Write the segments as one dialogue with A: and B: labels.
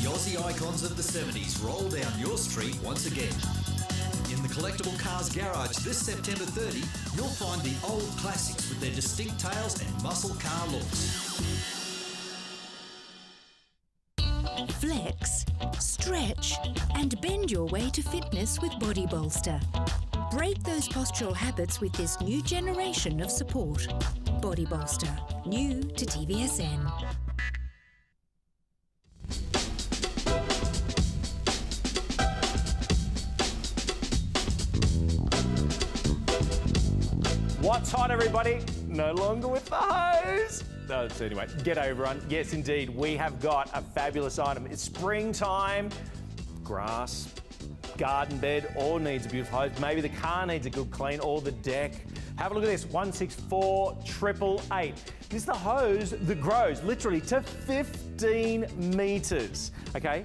A: Aussie icons of the 70s roll down your street once again. In the Collectible Cars Garage this September 30, you'll find the old classics with their distinct tails and muscle car looks.
B: Flex, stretch, and bend your way to fitness with Body Bolster. Break those postural habits with this new generation of support. Body Bolster, new to TVSN.
C: What's hot, everybody? No longer with the hose. No, so anyway, g'day everyone. Yes, indeed, we have got a fabulous item. It's springtime, grass, garden bed, all needs a beautiful hose. Maybe the car needs a good clean, or the deck. Have a look at this, 164-888. This is the hose that grows literally to 15 metres, okay?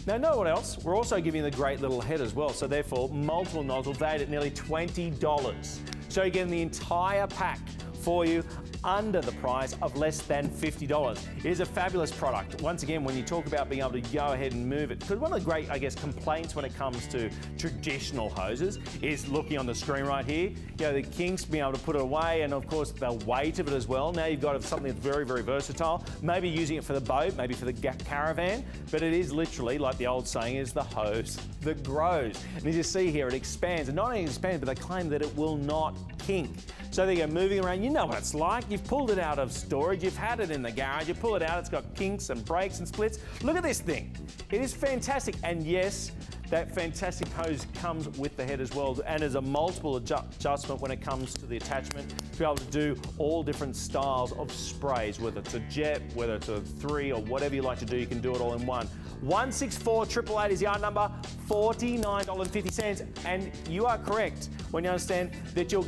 C: Now, know what else? We're also giving you the great little head as well, so therefore, multiple nozzles valued at nearly $20. So you're getting the entire pack for you under the price of less than $50. It is a fabulous product. Once again, when you talk about being able to go ahead and move it, because one of the great, I guess, complaints when it comes to traditional hoses is looking on the screen right here, you know, the kinks, being able to put it away, and of course the weight of it as well. Now you've got something that's very, very versatile. Maybe using it for the boat, maybe for the caravan, but it is literally, like the old saying is, the hose that grows. And as you see here, it expands, and not only expands, but they claim that it will not kink. So there you go, moving around, you know what it's like. You've pulled it out of storage, you've had it in the garage, you pull it out, it's got kinks and breaks and splits. Look at this thing. It is fantastic. And yes, that fantastic hose comes with the head as well, and is a multiple adjustment when it comes to the attachment to be able to do all different styles of sprays, whether it's a jet, whether it's a 3 or whatever you like to do, you can do it all in one. 164-888 is the item number, $49.50, and you are correct when you understand that you're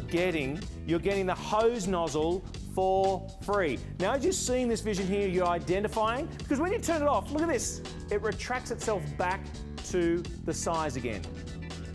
C: getting the hose nozzle for free. Now, as you've seen this vision here, you're identifying, because when you turn it off, look at this, it retracts itself back to the size again.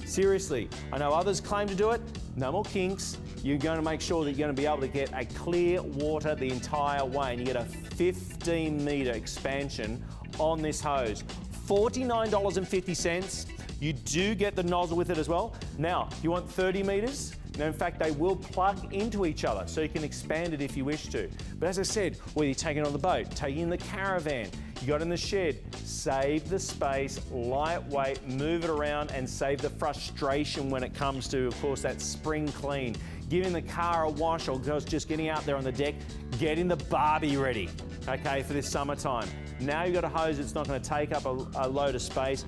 C: Seriously, I know others claim to do it, no more kinks. You're going to make sure that you're going to be able to get a clear water the entire way, and you get a 15-metre expansion on this hose. $49.50. You do get the nozzle with it as well. Now, if you want 30 metres, now in fact they will plug into each other, so you can expand it if you wish to. But as I said, whether you take it on the boat, take it in the caravan, you got it in the shed, save the space, lightweight, move it around, and save the frustration when it comes to, of course, that spring clean. Giving the car a wash, or just getting out there on the deck, getting the Barbie ready, okay, for this summertime. Now you've got a hose that's not going to take up a load of space,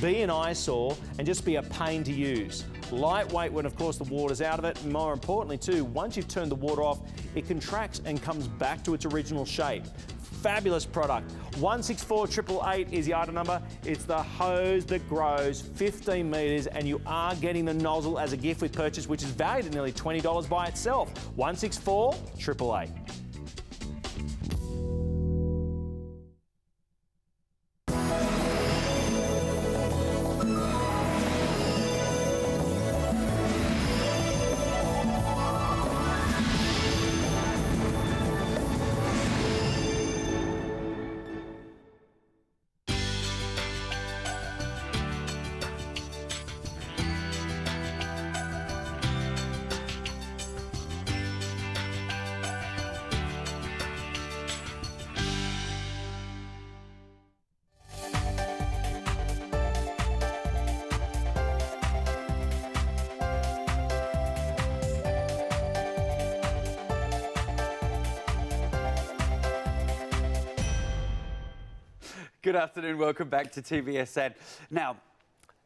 C: be an eyesore, and just be a pain to use. Lightweight when, of course, the water's out of it. And more importantly, too, once you've turned the water off, it contracts and comes back to its original shape. Fabulous product. 164-888 is the item number. It's the hose that grows 15 metres, and you are getting the nozzle as a gift with purchase, which is valued at nearly $20 by itself. 164-888.
D: Good afternoon, welcome back to TVSN. Now,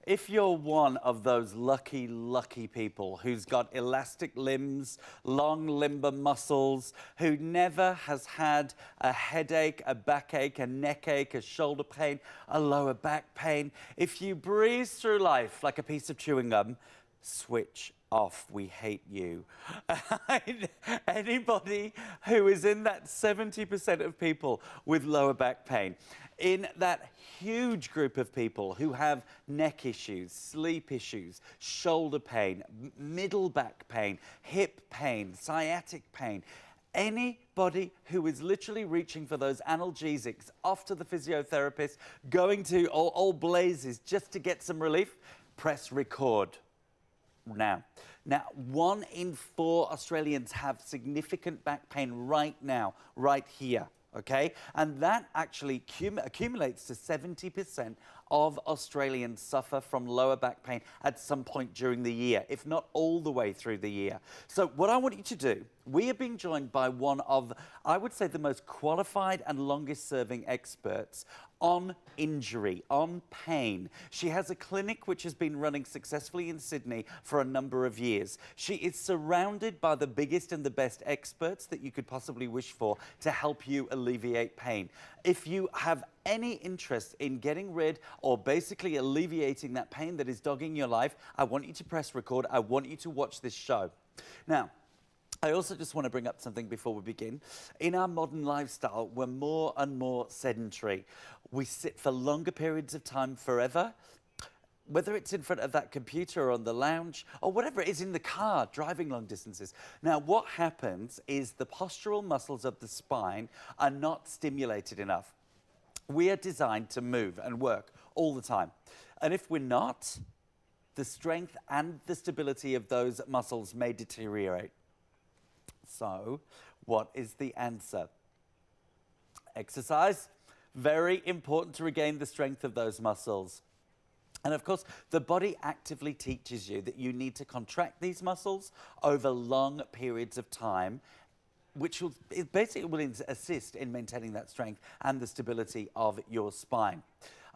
D: if you're one of those lucky, lucky people who's got elastic limbs, long limber muscles, who never has had a headache, a backache, a neck ache, a shoulder pain, a lower back pain, if you breeze through life like a piece of chewing gum, switch off. We hate you. Anybody who is in that 70% of people with lower back pain, in that huge group of people who have neck issues, sleep issues, shoulder pain, middle back pain, hip pain, sciatic pain, Anybody who is literally reaching for those analgesics, off to the physiotherapist, going to all blazes just to get some relief, press record now. Now, 1 in 4 Australians have significant back pain right now, right here, okay? And that actually accumulates to 70% of Australians suffer from lower back pain at some point during the year, if not all the way through the year. So what I want you to do, we are being joined by one of, I would say, the most qualified and longest serving experts on injury, on pain. She has a clinic which has been running successfully in Sydney for a number of years. She is surrounded by the biggest and the best experts that you could possibly wish for to help you alleviate pain. If you have any interest in getting rid or basically alleviating that pain that is dogging your life, I want you to press record. I want you to watch this show. Now, I also just want to bring up something before we begin. In our modern lifestyle, we're more and more sedentary. We sit for longer periods of time forever, whether it's in front of that computer or on the lounge or whatever it is, in the car, driving long distances. Now, what happens is the postural muscles of the spine are not stimulated enough. We are designed to move and work all the time. And if we're not, the strength and the stability of those muscles may deteriorate. So, what is the answer? Exercise. Very important to regain the strength of those muscles. And of course, the body actively teaches you that you need to contract these muscles over long periods of time, which will basically assist in maintaining that strength and the stability of your spine.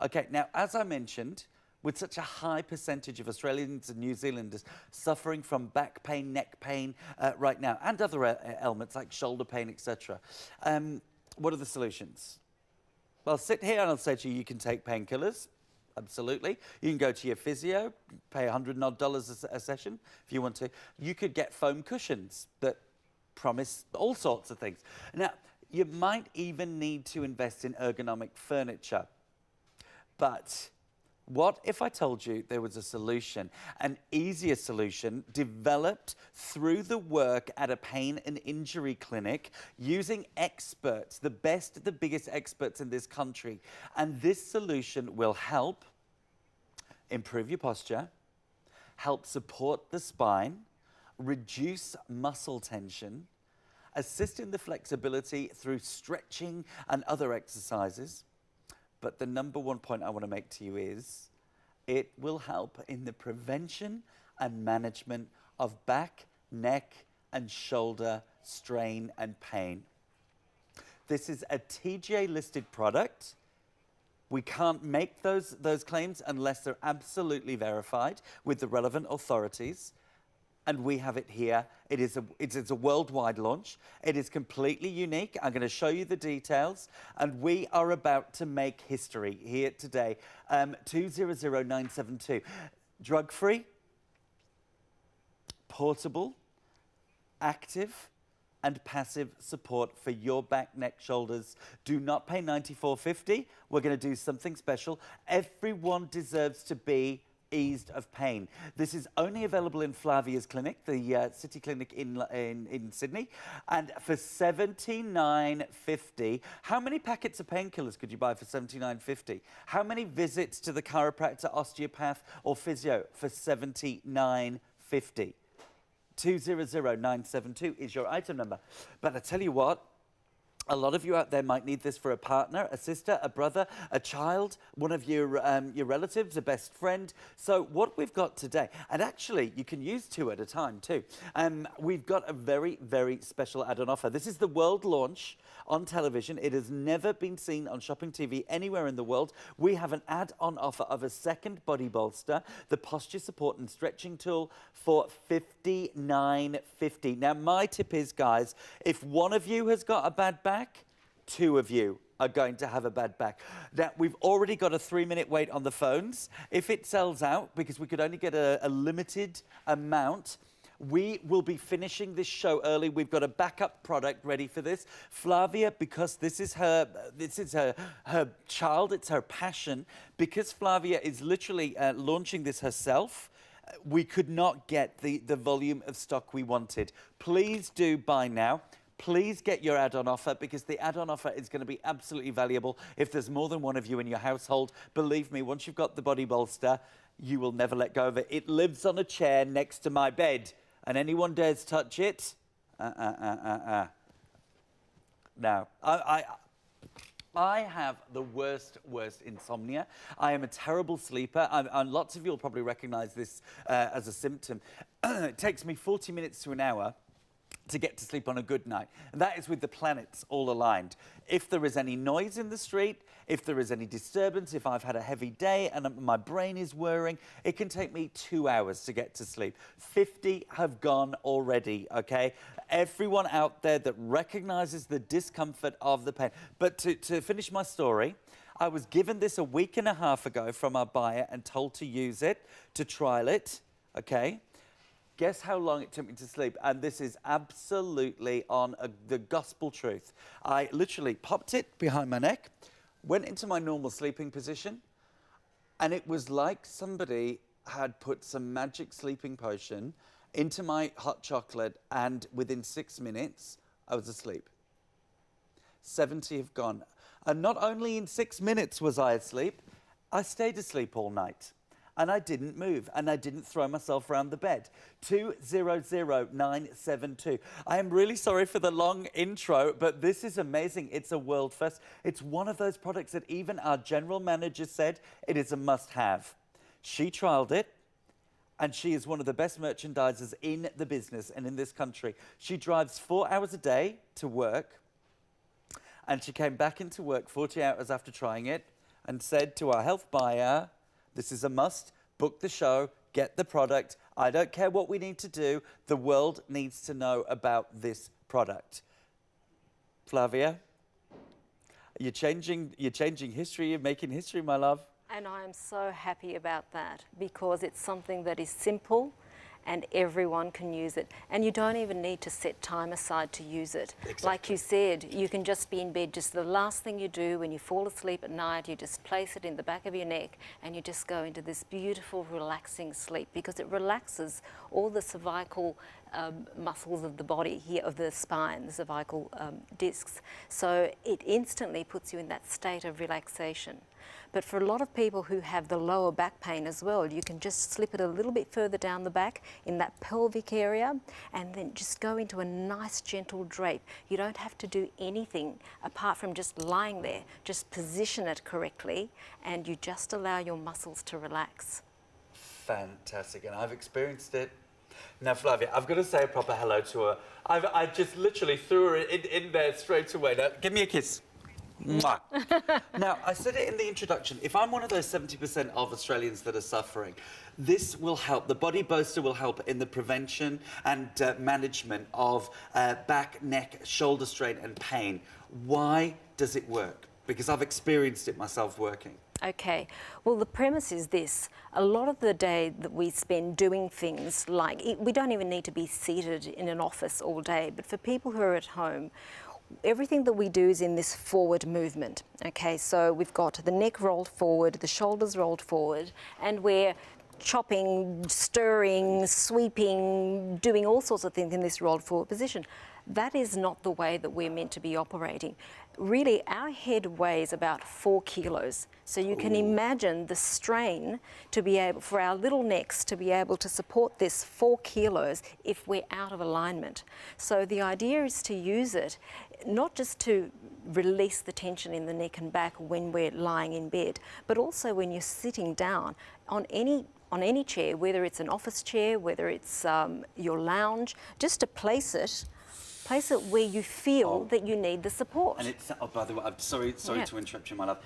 D: Okay, now, as I mentioned, with such a high percentage of Australians and New Zealanders suffering from back pain, neck pain right now, and other ailments like shoulder pain, etc., what are the solutions? Well, sit here and I'll say to you, you can take painkillers. Absolutely. You can go to your physio, pay $100 odd a session if you want to. You could get foam cushions that promise all sorts of things. Now, you might even need to invest in ergonomic furniture. But what if I told you there was a solution, an easier solution developed through the work at a pain and injury clinic using experts, the best, the biggest experts in this country. And this solution will help improve your posture, help support the spine, reduce muscle tension, assist in the flexibility through stretching and other exercises. But the number one point I want to make to you is it will help in the prevention and management of back, neck, and shoulder strain and pain. This is a TGA listed product. We can't make those claims unless they're absolutely verified with the relevant authorities. And we have it here. It's a worldwide launch. It is completely unique. I'm going to show you the details. And we are about to make history here today. 200972. Drug-free, portable, active, and passive support for your back, neck, shoulders. Do not pay $94.50. We're going to do something special. Everyone deserves to be eased of pain. This is only available in Flavia's clinic, the city clinic in Sydney, and for $79.50. How many packets of painkillers could you buy for $79.50? How many visits to the chiropractor, osteopath, or physio for $79.50? 200972 is your item number. But I tell you what, a lot of you out there might need this for a partner, a sister, a brother, a child, one of your relatives, a best friend. So what we've got today, and actually you can use 2 at a time too. We've got a very, very special add-on offer. This is the world launch on television. It has never been seen on Shopping TV anywhere in the world. We have an add-on offer of a second body bolster, the posture support and stretching tool, for $59.50. Now my tip is, guys, if one of you has got a bad back, 2 of you are going to have a bad back. Now, we've already got a 3-minute wait on the phones. If it sells out, because we could only get a limited amount, we will be finishing this show early. We've got a backup product ready for this. Flavia, because this is her child, it's her passion, because Flavia is literally launching this herself, we could not get the volume of stock we wanted. Please do buy now. please get your add-on offer, because the add-on offer is going to be absolutely valuable if there's more than one of you in your household. Believe me, once you've got the body bolster, you will never let go of it. It lives on a chair next to my bed, and anyone dares touch it, No, I have the worst insomnia. I am a terrible sleeper, and lots of you will probably recognise this as a symptom. It takes me 40 minutes to an hour to get to sleep on a good night. And that is with the planets all aligned. If there is any noise in the street, if there is any disturbance, if I've had a heavy day and my brain is whirring, it can take me 2 hours to get to sleep. 50 have gone already, okay? Everyone out there that recognises the discomfort of the pain. But to finish my story, I was given this a week and a half ago from our buyer and told to use it, to trial it, okay? Guess how long it took me to sleep? And this is absolutely on the gospel truth. I literally popped it behind my neck, went into my normal sleeping position, and it was like somebody had put some magic sleeping potion into my hot chocolate, and within 6 minutes, I was asleep. 70 have gone. And not only in 6 minutes was I asleep, I stayed asleep all night. And I didn't move, and I didn't throw myself around the bed. 200972. I am really sorry for the long intro, but this is amazing. It's a world first. It's one of those products that even our general manager said it is a must-have. She trialed it, and she is one of the best merchandisers in the business and in this country. She drives 4 hours a day to work, and she came back into work 40 hours after trying it and said to our health buyer, this is a must. Book the show, get the product. I don't care what we need to do. The world needs to know about this product. Flavia, you're changing history. You're making history, my love.
E: And I am so happy about that, because it's something that is simple and everyone can use it. And you don't even need to set time aside to use it.
D: Exactly.
E: Like you said, you can just be in bed. Just the last thing you do when you fall asleep at night, you just place it in the back of your neck and you just go into this beautiful, relaxing sleep, because it relaxes all the cervical muscles of the body here, of the spine, the cervical discs. So it instantly puts you in that state of relaxation. But for a lot of people who have the lower back pain as well, you can just slip it a little bit further down the back in that pelvic area, and then just go into a nice gentle drape. You don't have to do anything apart from just lying there. Just position it correctly and you just allow your muscles to relax.
D: Fantastic, and I've experienced it. Now, Flavia, I've got to say a proper hello to her. I just literally threw her in there straight away. Now, give me a kiss. Mwah. Now, I said it in the introduction, if I'm one of those 70% of Australians that are suffering, this will help. The Body Bolster will help in the prevention and management of back, neck, shoulder strain and pain. Why does it work? Because I've experienced it myself working.
E: Okay, well, the premise is this. A lot of the day that we spend doing things like, we don't even need to be seated in an office all day, but for people who are at home, everything that we do is in this forward movement. Okay, so we've got the neck rolled forward, the shoulders rolled forward, and we're chopping, stirring, sweeping, doing all sorts of things in this rolled forward position. That is not the way that we're meant to be operating. Really, our head weighs about 4 kilos. So you can imagine the strain to be able, for our little necks to be able to support this 4 kilos if we're out of alignment. So the idea is to use it not just to release the tension in the neck and back when we're lying in bed, but also when you're sitting down on any chair, whether it's an office chair, whether it's your lounge, just to place it where you feel that you need the support.
D: And it's, oh, by the way, I'm sorry to interrupt you, my love.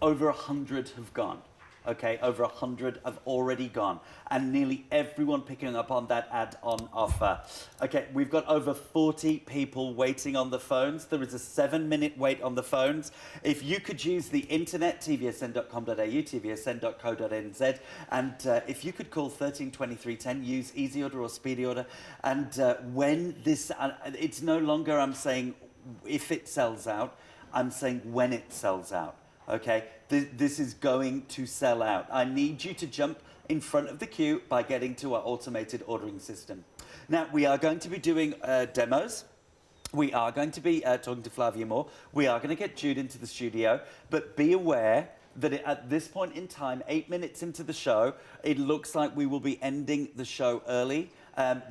D: Over 100 have gone. Okay, over 100 have already gone, and nearly everyone picking up on that add-on offer. Okay, we've got over 40 people waiting on the phones. There is a 7-minute wait on the phones. If you could use the internet, tvsn.com.au, tvsn.co.nz, and if you could call 132310, use easy order or speedy order, and when this, it's no longer I'm saying if it sells out, I'm saying when it sells out. Okay, this is going to sell out. I need you to jump in front of the queue by getting to our automated ordering system. Now, we are going to be doing demos We are going to be talking to Flavia more. We are going to get Jude into the studio, but be aware that at this point in time, 8 minutes into the show, it looks like we will be ending the show early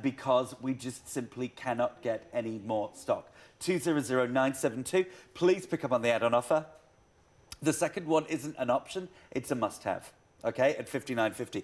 D: because we just simply cannot get any more stock. 200972, please pick up on the add-on offer. The second one isn't an option, it's a must-have, okay, at $59.50.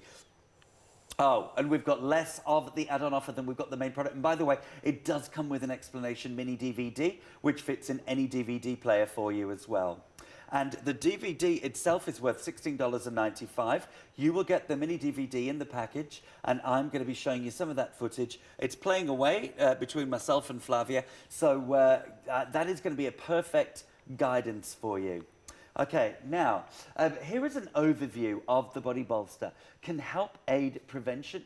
D: Oh, and we've got less of the add-on offer than we've got the main product. And by the way, it does come with an explanation mini DVD, which fits in any DVD player for you as well. And the DVD itself is worth $16.95. You will get the mini DVD in the package, and I'm going to be showing you some of that footage. It's playing away between myself and Flavia, so that is going to be a perfect guidance for you. Okay, now, here is an overview of the Body Bolster. Can help prevention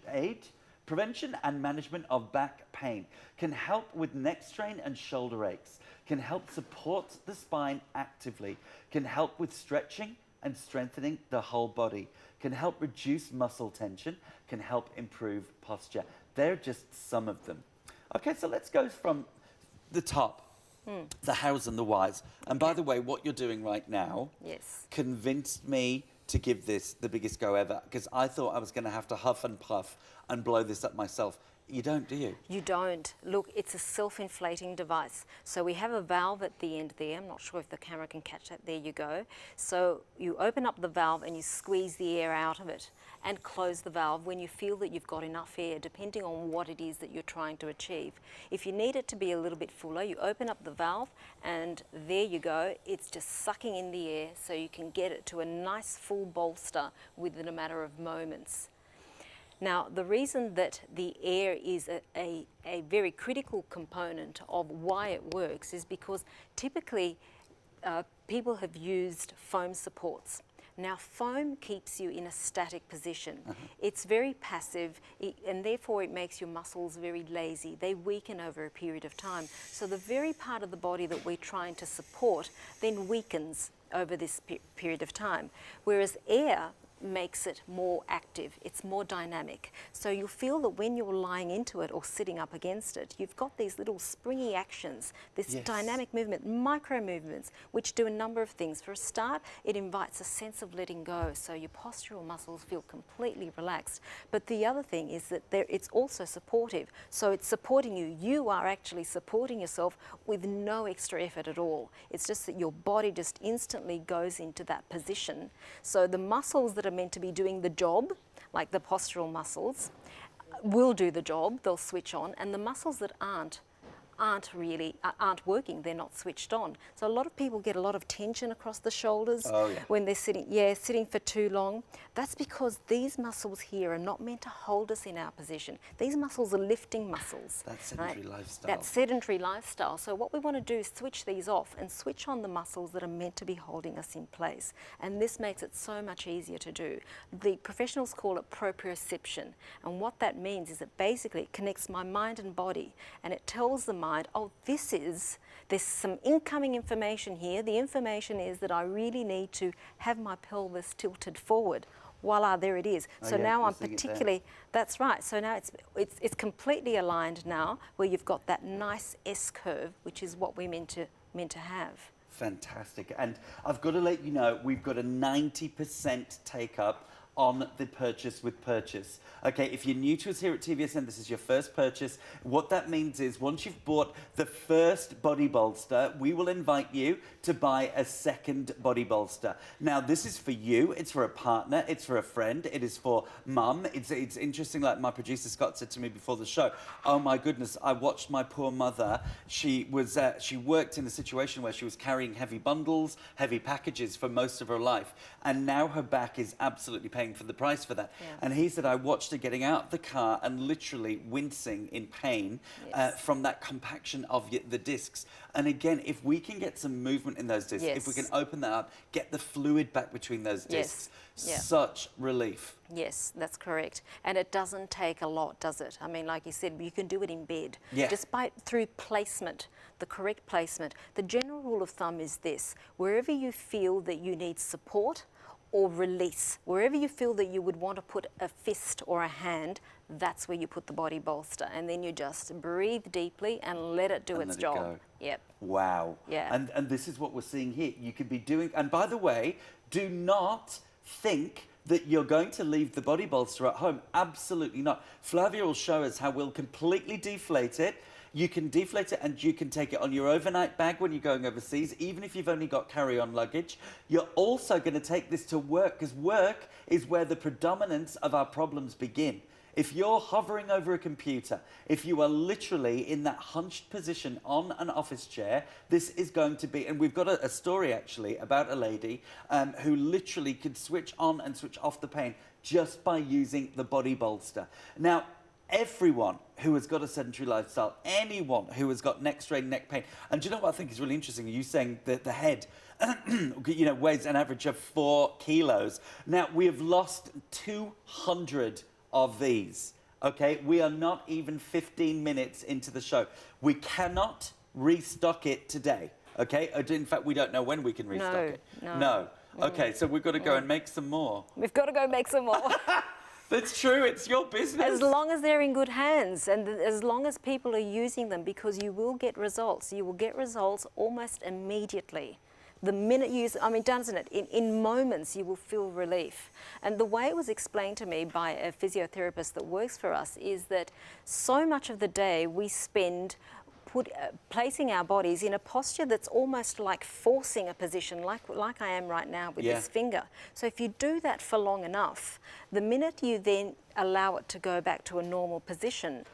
D: and management of back pain. Can help with neck strain and shoulder aches. Can help support the spine actively. Can help with stretching and strengthening the whole body. Can help reduce muscle tension. Can help improve posture. They're just some of them. Okay, so let's go from the top. The hows and the whys. And by the way, what you're doing right now convinced me to give this the biggest go ever, because I thought I was going to have to huff and puff and blow this up myself. You don't, do you?
E: You don't. Look, it's a self-inflating device. So we have a valve at the end there. I'm not sure if the camera can catch that. There you go. So you open up the valve and you squeeze the air out of it and close the valve when you feel that you've got enough air, depending on what it is that you're trying to achieve. If you need it to be a little bit fuller, you open up the valve and there you go. It's just sucking in the air so you can get it to a nice full bolster within a matter of moments. Now, the reason that the air is a very critical component of why it works is because typically people have used foam supports. Now, foam keeps you in a static position. It's very passive, and therefore it makes your muscles very lazy. They weaken over a period of time. So the very part of the body that we're trying to support then weakens over this period of time. Whereas air makes it more active, it's more dynamic. So you'll feel that when you're lying into it or sitting up against it, you've got these little springy actions, this dynamic movement, micro movements, which do a number of things. For a start, it invites a sense of letting go, so your postural muscles feel completely relaxed. But the other thing is that it's also supportive, so it's supporting you. You are actually supporting yourself with no extra effort at all. It's just that your body just instantly goes into that position. So the muscles that are meant to be doing the job, like the postural muscles, will do the job, they'll switch on, and the muscles that aren't working, they're not switched on. So a lot of people get a lot of tension across the shoulders when they're sitting for too long. That's because these muscles here are not meant to hold us in our position. These muscles are lifting muscles.
D: That sedentary lifestyle.
E: That sedentary lifestyle. So what we want to do is switch these off and switch on the muscles that are meant to be holding us in place. And this makes it so much easier to do. The professionals call it proprioception. And what that means is that basically it connects my mind and body, and it tells the mind, oh, there's some incoming information here. The information is that I really need to have my pelvis tilted forward. Voila, there it is. So now I'm particularly, that's right. So now it's completely aligned now, where you've got that nice S curve, which is what we're meant to have.
D: Fantastic. And I've got to let you know, we've got a 90% take up on the purchase with purchase. Okay, if you're new to us here at TVSN, this is your first purchase. What that means is once you've bought the first body bolster, we will invite you to buy a second body bolster. Now, this is for you, it's for a partner, it's for a friend, it is for mum. It's interesting, like my producer Scott said to me before the show, oh my goodness, I watched my poor mother. She worked in a situation where she was carrying heavy bundles, heavy packages for most of her life, and now her back is absolutely paying for the price for that. And he said, I watched her getting out of the car and literally wincing in pain from that compaction of the discs. And again, if we can get some movement in those discs, if we can open that up, get the fluid back between those discs, such relief.
E: Yes, that's correct. And it doesn't take a lot, does it? I mean, like you said, you can do it in bed. Just through placement, the correct placement. The general rule of thumb is this: wherever you feel that you need support or release. Wherever you feel that you would want to put a fist or a hand, that's where you put the body bolster. And then you just breathe deeply and let it do its job.
D: Go.
E: Yep.
D: Wow.
E: Yeah.
D: And this is what we're seeing here. You could be doing, and by the way, do not think that you're going to leave the body bolster at home. Absolutely not. Flavia will show us how we'll completely deflate it. You can deflate it and you can take it on your overnight bag when you're going overseas, even if you've only got carry-on luggage. You're also going to take this to work, because work is where the predominance of our problems begin. If you're hovering over a computer, if you are literally in that hunched position on an office chair, this is going to be, and we've got a story actually about a lady who literally could switch on and switch off the pain just by using the body bolster. Now, everyone who has got a sedentary lifestyle, anyone who has got neck strain, neck pain, and do you know what I think is really interesting? You saying that the head, you know, weighs an average of 4 kilos. Now, we have lost 200 of these, okay? We are not even 15 minutes into the show. We cannot restock it today, okay? In fact, we don't know when we can restock it. No. Okay, so we've got to go and make some more.
E: We've got to go make some more.
D: That's true, it's your business.
E: As long as they're in good hands and as long as people are using them, because you will get results. You will get results almost immediately. The minute you use, I mean, doesn't it? In moments, you will feel relief. And the way it was explained to me by a physiotherapist that works for us is that so much of the day we spend placing our bodies in a posture that's almost like forcing a position, like I am right now with this finger. So if you do that for long enough, the minute you then allow it to go back to a normal position,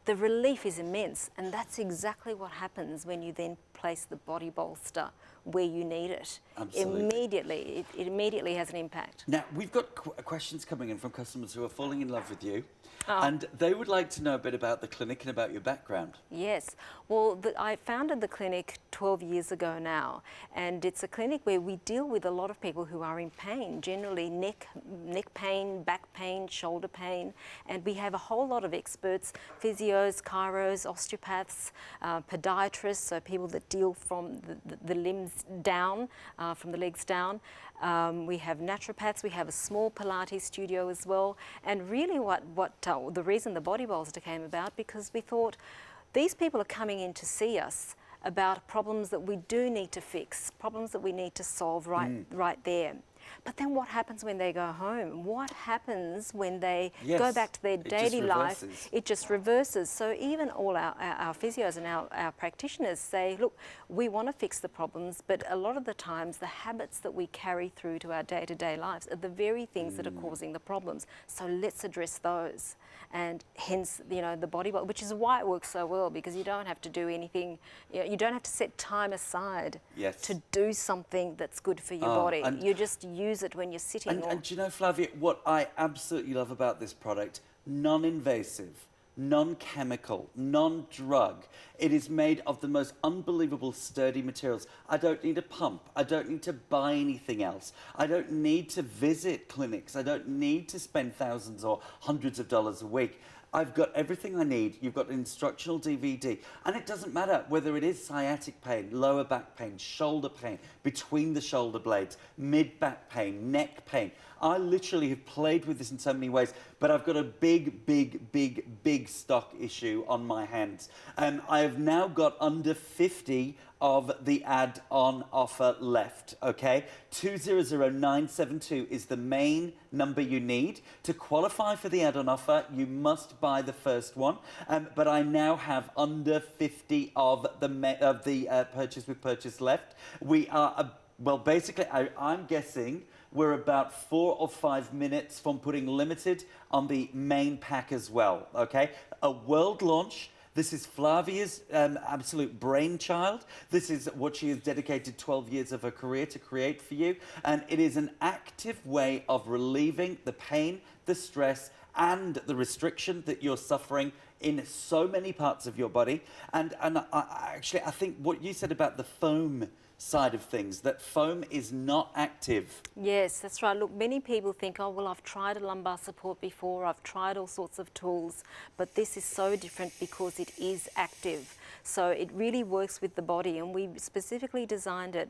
E: the relief is immense. And that's exactly what happens when you then place the body bolster where you need it.
D: Absolutely.
E: Immediately, it immediately has an impact.
D: Now, we've got questions coming in from customers who are falling in love with you. And they would like to know a bit about the clinic and about your background.
E: Yes. Well, I founded the clinic 12 years ago now, and it's a clinic where we deal with a lot of people who are in pain, generally neck pain, back pain, shoulder pain, and we have a whole lot of experts, physios, chiros, osteopaths, podiatrists, so people that deal from the limbs down, from the legs down. We have naturopaths, we have a small Pilates studio as well, and really the reason the body bolster came about, because we thought these people are coming in to see us about problems that we do need to fix, problems that we need to solve right there. But then what happens when they go home? What happens when they go back to their daily life? It just reverses. So even all our physios and our practitioners say, look, we want to fix the problems, but a lot of the times the habits that we carry through to our day-to-day lives are the very things that are causing the problems. So let's address those. And hence, you know, the body, which is why it works so well, because you don't have to do anything, you don't have to set time aside to do something that's good for your body. You just use it when you're sitting.
D: And do you know, Flavia, what I absolutely love about this product, non-invasive, non-chemical, non-drug. It is made of the most unbelievable sturdy materials. I don't need a pump. I don't need to buy anything else. I don't need to visit clinics. I don't need to spend thousands or hundreds of dollars a week. I've got everything I need. You've got an instructional DVD. And it doesn't matter whether it is sciatic pain, lower back pain, shoulder pain, between the shoulder blades, mid-back pain, neck pain. I literally have played with this in so many ways, but I've got a big stock issue on my hands. I have now got under 50 of the add-on offer left, okay? 200972 is the main number you need. To qualify for the add-on offer, you must buy the first one, but I now have under 50 of the purchase with purchase left. We are, well, basically, I'm guessing we're about 4 or 5 minutes from putting limited on the main pack as well, okay? A world launch. This is Flavia's absolute brainchild. This is what she has dedicated 12 years of her career to create for you. And it is an active way of relieving the pain, the stress, and the restriction that you're suffering in so many parts of your body. And I think what you said about the foam side of things, that foam is not active.
E: Yes, that's right. Look, many people think, oh, well, I've tried a lumbar support before, I've tried all sorts of tools, but this is so different because it is active. So it really works with the body, and we specifically designed it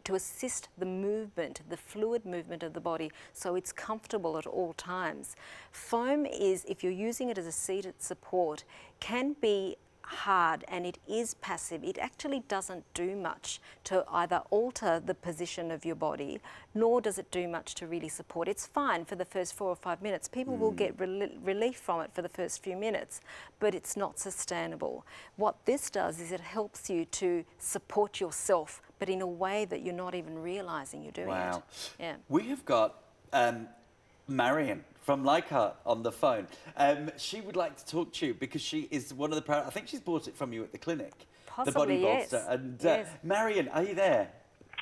E: to assist the movement, the fluid movement of the body, so it's comfortable at all times. Foam is, if you're using it as a seated support, can be hard, and it is passive. It actually doesn't do much to either alter the position of your body, nor does it do much to really support. It's fine for the first 4 or 5 minutes. People will get relief from it for the first few minutes, but it's not sustainable. What this does is it helps you to support yourself, but in a way that you're not even realising you're doing it. Yeah.
D: We have got Marion from Leichhardt on the phone. She would like to talk to you because she is one of the proud... I think she's bought it from you at the clinic.
E: Possibly,
D: the body
E: yes.
D: bolster. And
E: Yes.
D: Marion, are you there?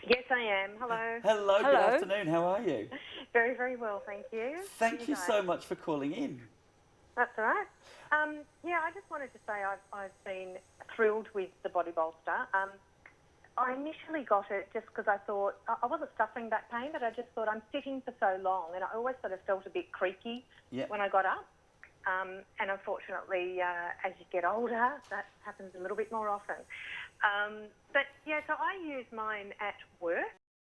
F: Yes, I am. Hello.
D: Hello,
E: Hello.
D: good afternoon. How are you?
F: Very, very well, thank you.
D: Thank you
F: guys?
D: so much for calling in.
F: That's all right. Yeah, I just wanted to say I've been thrilled with the body bolster. I initially got it just because I thought, I wasn't suffering back pain, but I just thought I'm sitting for so long, and I always sort of felt a bit creaky when I got up. And unfortunately, as you get older, that happens a little bit more often. But yeah, so I use mine at work,